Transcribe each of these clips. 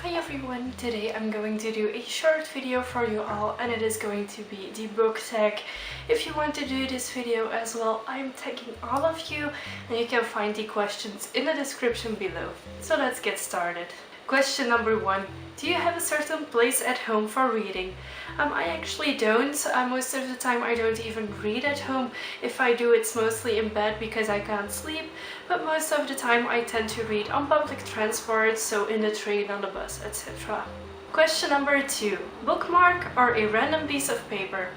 Hi everyone, today I'm going to do a short video for you all and it is going to be the book tag. If you want to do this video as well, I'm tagging all of you and you can find the questions in the description below. So let's get started. Question number 1. Do you have a certain place at home for reading? I actually don't. Most of the time I don't even read at home. If I do, it's mostly in bed because I can't sleep. But most of the time I tend to read on public transport, so in the train, on the bus, etc. Question number 2. Bookmark or a random piece of paper?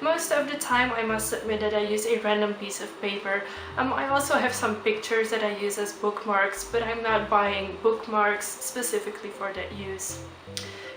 Most of the time I must admit that I use a random piece of paper. I also have some pictures that I use as bookmarks, but I'm not buying bookmarks specifically for that use.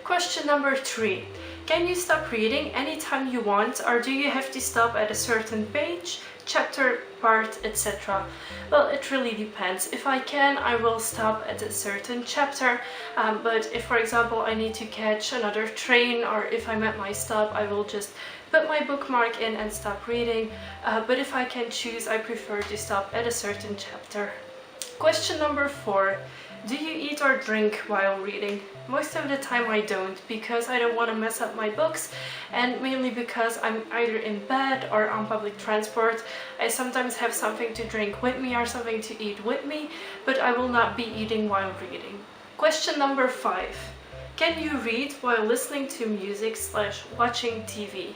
Question number 3. Can you stop reading anytime you want, or do you have to stop at a certain page, chapter, part, etc.? Well, it really depends. If I can, I will stop at a certain chapter, but if, for example, I need to catch another train, or if I'm at my stop, I will just put my bookmark in and stop reading. But if I can choose, I prefer to stop at a certain chapter. Question number 4. Do you eat or drink while reading? Most of the time I don't, because I don't want to mess up my books, and mainly because I'm either in bed or on public transport. I sometimes have something to drink with me or something to eat with me, but I will not be eating while reading. Question number 5. Can you read while listening to music / watching TV?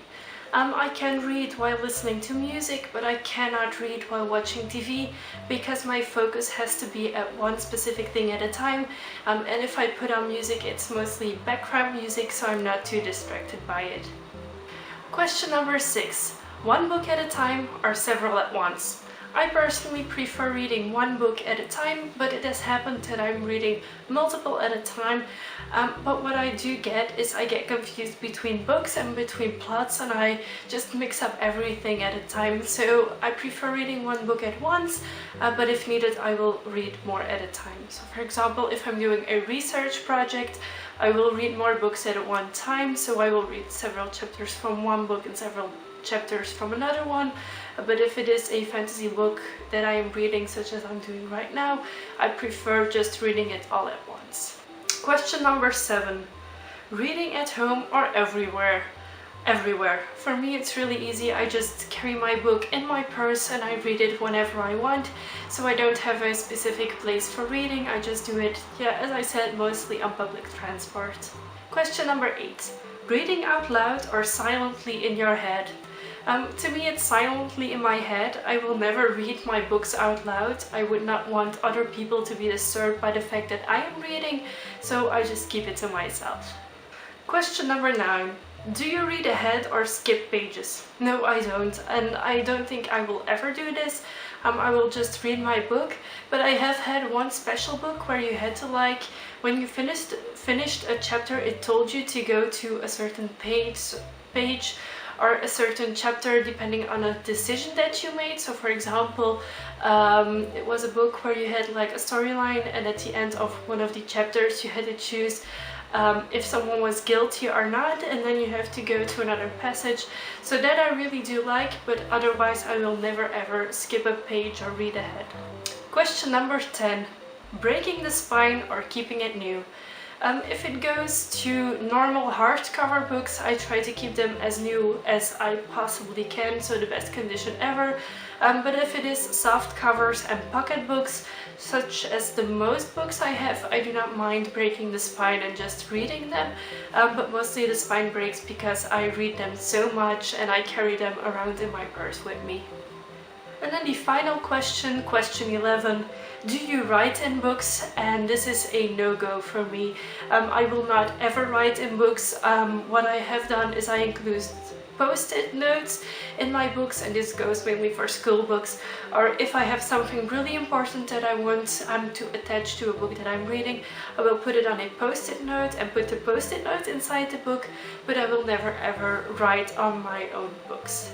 I can read while listening to music, but I cannot read while watching TV because my focus has to be at one specific thing at a time, and if I put on music, it's mostly background music, so I'm not too distracted by it. Question number 6. One book at a time or several at once? I personally prefer reading one book at a time, but it has happened that I'm reading multiple at a time. But what I do get is I get confused between books and between plots, and I just mix up everything at a time. So I prefer reading one book at once, but if needed I will read more at a time. So for example, if I'm doing a research project, I will read more books at one time, so I will read several chapters from one book and several chapters from another one. But if it is a fantasy book that I am reading, such as I'm doing right now, I prefer just reading it all at once. Question number 7. Reading at home or everywhere? Everywhere. For me it's really easy. I just carry my book in my purse and I read it whenever I want, so I don't have a specific place for reading. I just do it, as I said, mostly on public transport. Question number 8. Reading out loud or silently in your head? To me it's silently in my head. I will never read my books out loud. I would not want other people to be disturbed by the fact that I am reading, so I just keep it to myself. Question number 9. Do you read ahead or skip pages? No, I don't, and I don't think I will ever do this. I will just read my book, but I have had one special book where you had to, like, when you finished a chapter, it told you to go to a certain page or a certain chapter depending on a decision that you made. So for example, it was a book where you had like a storyline, and at the end of one of the chapters you had to choose if someone was guilty or not, and then you have to go to another passage. So that I really do like, but otherwise I will never ever skip a page or read ahead. Question number 10. Breaking the spine or keeping it new? If it goes to normal hardcover books, I try to keep them as new as I possibly can, so the best condition ever. But if it is soft covers and pocket books, such as the most books I have, I do not mind breaking the spine and just reading them. But mostly the spine breaks because I read them so much and I carry them around in my purse with me. And then the final question, question 11. Do you write in books? And this is a no-go for me. I will not ever write in books. What I have done is I include post-it notes in my books, and this goes mainly for school books, or if I have something really important that I want to attach to a book that I'm reading, I will put it on a post-it note and put the post-it note inside the book, but I will never ever write on my own books.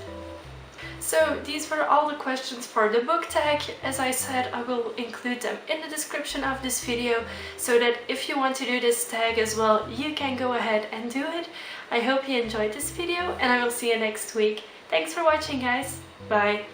So these were all the questions for the book tag. As I said, I will include them in the description of this video, so that if you want to do this tag as well, you can go ahead and do it. I hope you enjoyed this video, and I will see you next week. Thanks for watching, guys. Bye!